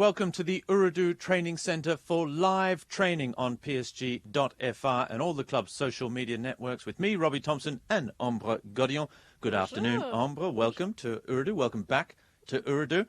welcome to the Ooredoo Training Centre for live training on PSG.fr and all the club's social media networks with me, Robbie Thompson, and Ombre Godillon. Good afternoon, Ombre. Welcome to Ooredoo. Welcome back to Ooredoo.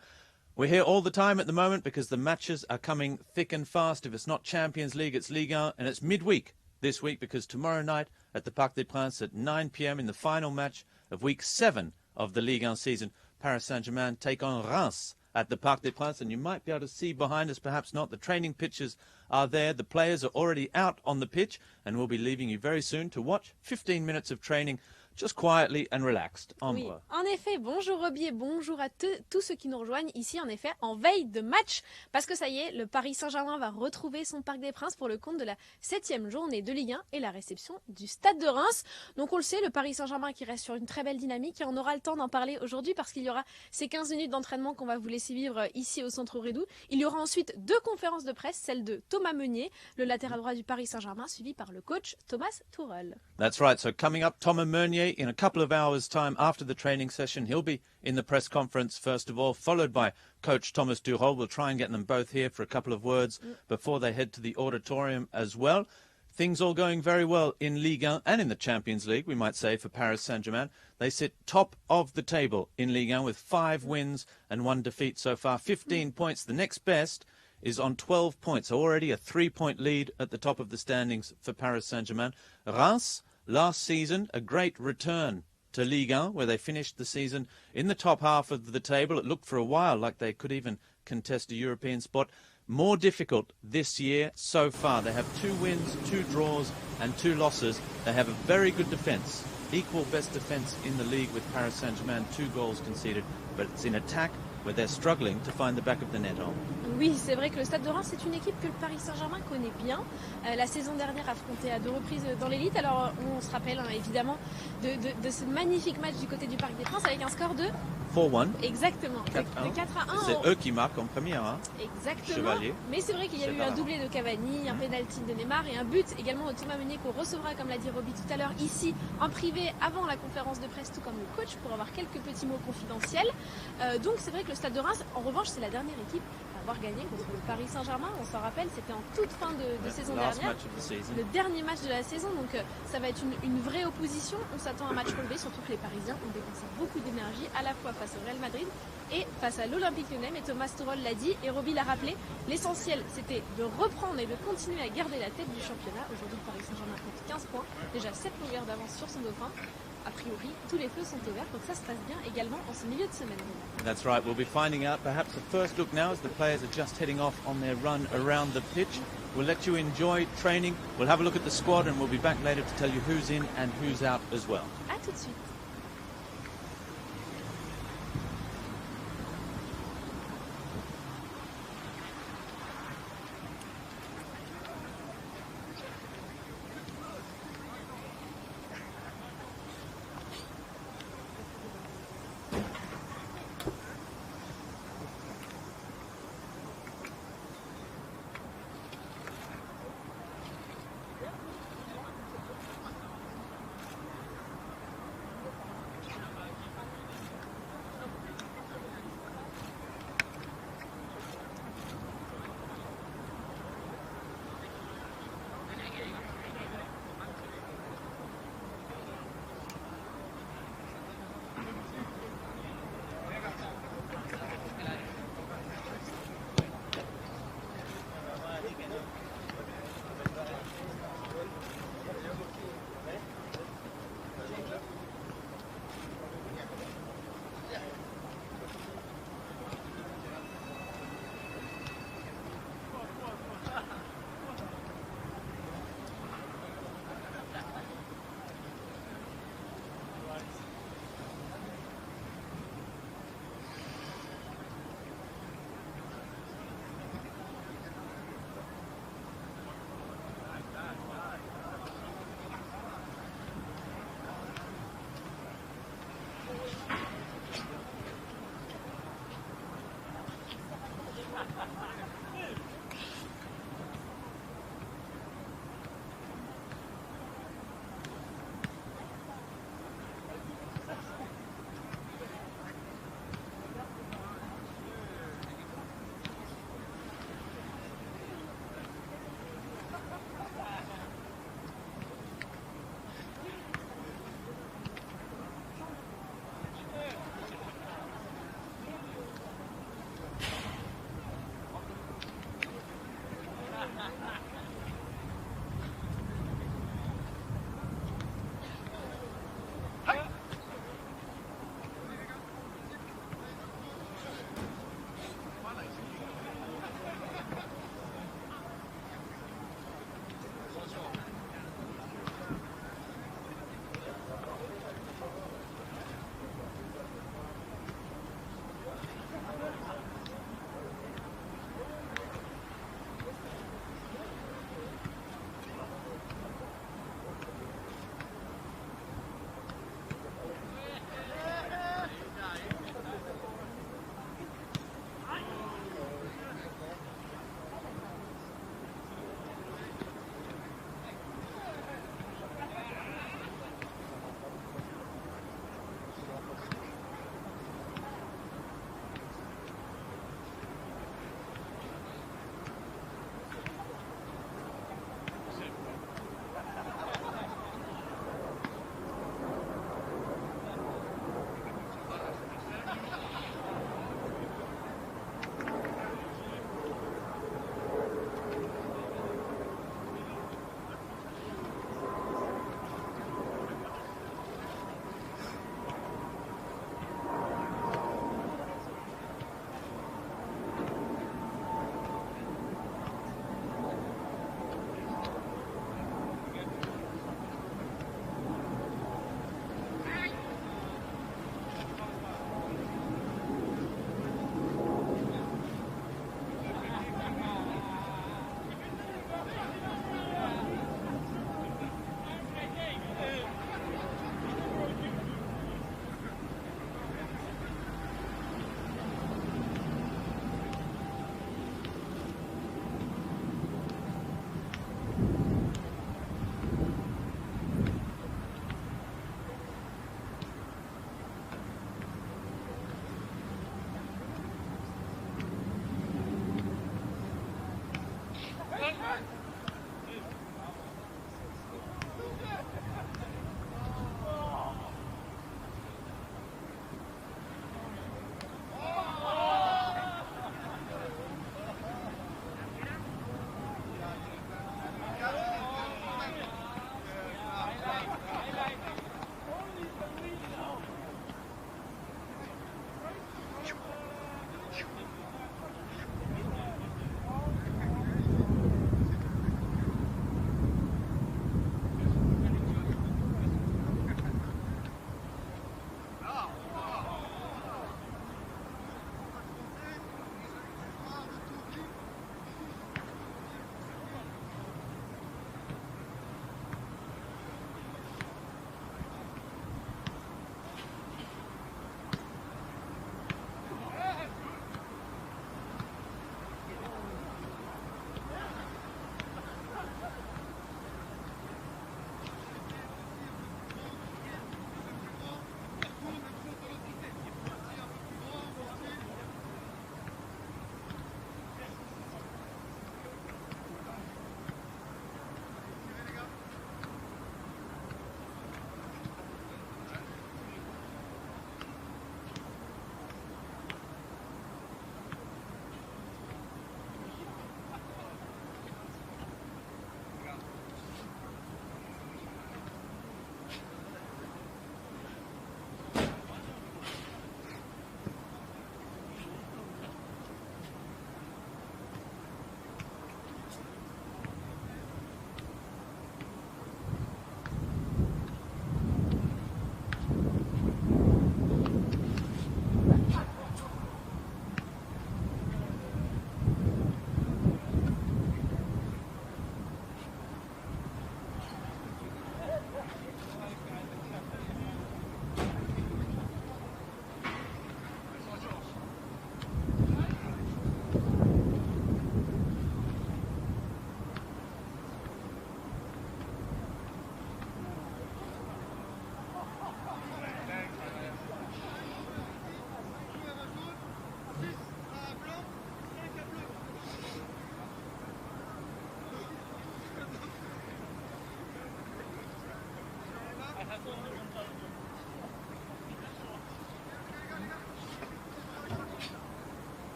We're here all the time at the moment because the matches are coming thick and fast. If it's not Champions League, it's Ligue 1, and it's midweek this week because tomorrow night at the Parc des Princes at 9 p.m. in the final match of week 7 of the Ligue 1 season, Paris Saint-Germain take on Reims at the Parc des Princes, and you might be able to see behind us, perhaps not, the training pitches are there. The players are already out on the pitch, and we'll be leaving you very soon to watch 15 minutes of training just quietly and relaxed. Ambre. Oui, en effet, bonjour Robbie et bonjour à tous ceux qui nous rejoignent ici, en effet, en veille de match, parce que ça y est, le Paris Saint-Germain va retrouver son Parc des Princes pour le compte de la 7e journée de Ligue 1 et la réception du Stade de Reims. Donc on le sait, le Paris Saint-Germain qui reste sur une très belle dynamique, et on aura le temps d'en parler aujourd'hui parce qu'il y aura ces 15 minutes d'entraînement qu'on va vous laisser vivre ici au centre Ooredoo. Il y aura ensuite 2 conférences de presse, celle de Thomas Meunier, le latéral droit du Paris Saint-Germain, suivi par le coach Thomas Tuchel. That's right, so coming up, Thomas Meunier in a couple of hours' time after the training session. He'll be in the press conference first of all, followed by Coach Thomas Tuchel. We'll try and get them both here for a couple of words before they head to the auditorium as well. Things all going very well in Ligue 1 and in the Champions League, we might say, for Paris Saint-Germain. They sit top of the table in Ligue 1 with 5 wins and 1 defeat so far. 15 points. The next best is on 12 points, already a 3-point lead at the top of the standings for Paris Saint-Germain. Reims, last season, a great return to Ligue 1, where they finished the season in the top half of the table. It looked for a while like they could even contest a European spot. More difficult this year so far. They have 2 wins, 2 draws and 2 losses. They have a very good defence, equal best defence in the league with Paris Saint-Germain, 2 goals conceded, but it's in attack where they're struggling to find the back of the net on. Oui, c'est vrai que le Stade de Reims, c'est une équipe que le Paris Saint-Germain connaît bien. La saison dernière, affrontée à 2 reprises dans l'élite. Alors, on se rappelle évidemment de ce magnifique match du côté du Parc des Princes avec un score de 4-1. Exactement. 4-1. De 4-1. C'est eux qui marquent en première. Hein. Exactement. Chevalier. Mais c'est vrai qu'il y a eu un doublé de Cavani, un pénalty de Neymar et un but également de Thomas Meunier qu'on recevra, comme l'a dit Robbie tout à l'heure, ici en privé avant la conférence de presse, tout comme le coach, pour avoir quelques petits mots confidentiels. Donc c'est vrai que le Stade de Reims, en revanche, c'est la dernière équipe à avoir gagné contre le Paris Saint-Germain. On s'en rappelle, c'était en toute fin de saison dernière. Le dernier match de la saison, donc ça va être une vraie opposition. On s'attend à un match relevé, surtout que les Parisiens ont dépensé beaucoup d'énergie à la fois face au Real Madrid et face à l'Olympique Lyonnais. Mais Thomas Tuchel l'a dit et Robbie l'a rappelé, l'essentiel c'était de reprendre et de continuer à garder la tête du championnat. Aujourd'hui, le Paris Saint-Germain compte 15 points, déjà 7 longueurs d'avance sur son dauphin. A priori, tous les feux sont ouverts, donc ça se passe bien également en ce milieu de semaine. That's right, we'll be finding out perhaps a first look now as the players are just heading off on their run around the pitch. We'll let you enjoy training, we'll have a look at the squad and we'll be back later to tell you who's in and who's out as well. A tout de suite.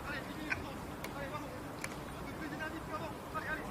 Allez, 10 minutes 30. Allez, vamos. Un peu plus dynamique qu'avant. Allez, allez.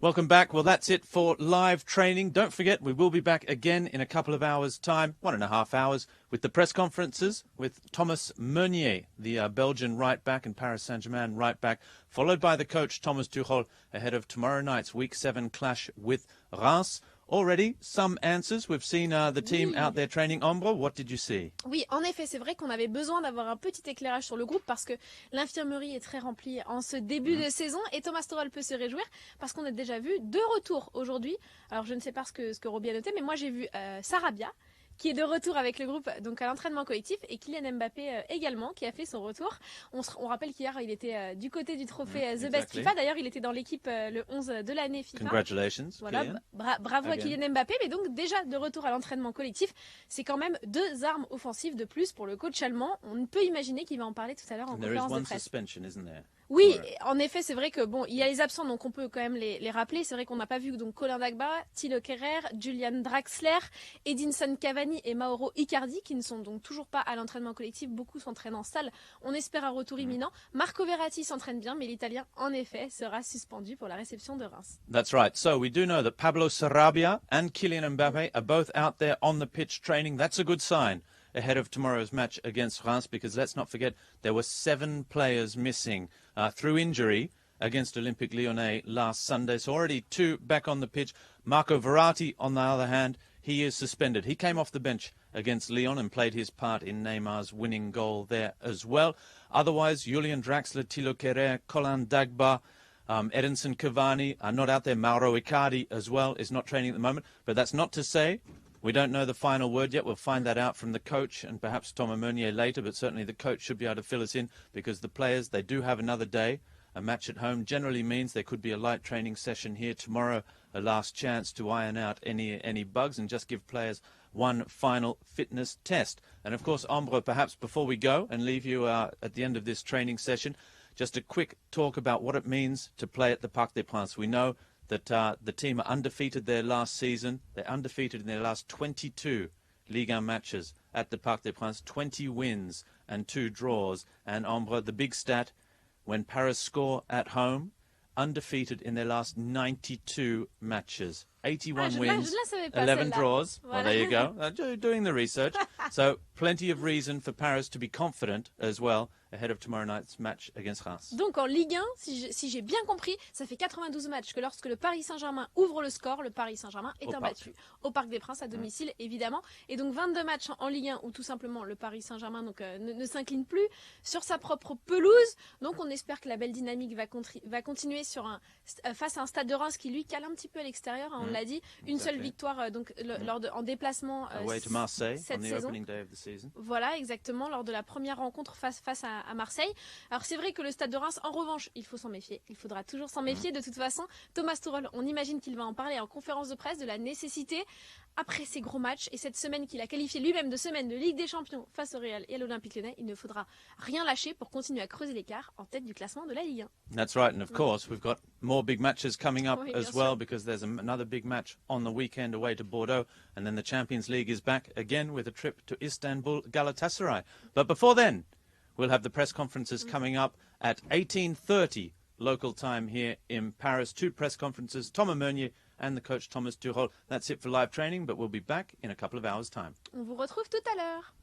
Welcome back. Well, that's it for live training. Don't forget, we will be back again in a couple of hours' time, 1.5 hours, with the press conferences with Thomas Meunier, the Belgian right-back and Paris Saint-Germain right-back, followed by the coach Thomas Tuchel ahead of tomorrow night's Week 7 clash with Reims. Already, some answers. We've seen the team out there training. Ambre, what did you see? Oui, en effet, c'est vrai qu'on avait besoin d'avoir un petit éclairage sur le groupe parce que l'infirmerie est très remplie en ce début de saison et Thomas Tuchel peut se réjouir parce qu'on a déjà vu 2 retours aujourd'hui. Alors, je ne sais pas ce que Roby a noté, mais moi j'ai vu Sarabia qui est de retour avec le groupe donc à l'entraînement collectif et Kylian Mbappé également qui a fait son retour. On rappelle qu'hier il était du côté du trophée The Best FIFA. D'ailleurs il était dans l'équipe le 11 de l'année FIFA. Congratulations. Voilà, bravo à Kylian Mbappé, mais donc déjà de retour à l'entraînement collectif, c'est quand même 2 armes offensives de plus pour le coach allemand. On peut imaginer qu'il va en parler tout à l'heure en conférence de presse. Oui, en effet, c'est vrai que bon, il y a les absents, donc on peut quand même les rappeler. C'est vrai qu'on n'a pas vu donc Colin Dagba, Thilo Kehrer, Julian Draxler, Edinson Cavani et Mauro Icardi qui ne sont donc toujours pas à l'entraînement collectif. Beaucoup s'entraînent en salle. On espère un retour imminent. Marco Verratti s'entraîne bien, mais l'Italien, en effet, sera suspendu pour la réception de Reims. That's right. So we do know that Pablo Sarabia and Kylian Mbappé are both out there on the pitch training. That's a good sign ahead of tomorrow's match against Reims, because let's not forget there were 7 players missing through injury against Olympique Lyonnais last Sunday. So already 2 back on the pitch. Marco Verratti, on the other hand, he is suspended. He came off the bench against Lyon and played his part in Neymar's winning goal there as well. Otherwise, Julian Draxler, Thilo Kehrer, Colin Dagba, Edinson Cavani are not out there. Mauro Icardi as well is not training at the moment. But that's not to say we don't know the final word yet. We'll find that out from the coach and perhaps Thomas Meunier later, but certainly the coach should be able to fill us in because the players, they do have another day. A match at home generally means there could be a light training session here tomorrow, a last chance to iron out any bugs and just give players one final fitness test. And of course, Ambre, perhaps before we go and leave you at the end of this training session, just a quick talk about what it means to play at the Parc des Princes. We know that the team are undefeated their last season. They're undefeated in their last 22 Ligue 1 matches at the Parc des Princes, 20 wins and 2 draws. And Ambre, the big stat, when Paris score at home, undefeated in their last 92 matches. 81 wins, 11 draws. Voilà. Well, there you go. Doing the research. So plenty of reason for Paris to be confident as well ahead of tomorrow night's match against Reims. Donc en Ligue 1, si j'ai bien compris, ça fait 92 matchs que lorsque le Paris Saint-Germain ouvre le score, le Paris Saint-Germain est imbattu. Au Parc des Princes, à domicile, évidemment. Et donc 22 matchs en Ligue 1 où tout simplement le Paris Saint-Germain donc, ne s'incline plus sur sa propre pelouse. Donc on espère que la belle dynamique va continuer face à un stade de Reims qui lui cale un petit peu à l'extérieur. Hein, on l'a dit, une seule victoire donc, en déplacement cette saison. Voilà, exactement, lors de la première rencontre face à Marseille. Alors c'est vrai que le stade de Reims, en revanche, il faut s'en méfier. Il faudra toujours s'en méfier. De toute façon, Thomas Tuchel, on imagine qu'il va en parler en conférence de presse de la nécessité, après ces gros matchs et cette semaine qu'il a qualifiée lui-même de semaine de Ligue des Champions face au Real et à l'Olympique Lyonnais, il ne faudra rien lâcher pour continuer à creuser l'écart en tête du classement de la Ligue 1. That's right, and of course we've got more big matches coming up as well, because there's another big match on the weekend away to Bordeaux, and then the Champions League is back again with a trip to Istanbul Galatasaray. But before then, we'll have the press conferences coming up at 18:30 local time here in Paris. 2 press conferences, Thomas Meunier and the coach Thomas Tuchel. That's it for live training, but we'll be back in a couple of hours' time. On vous retrouve tout à l'heure.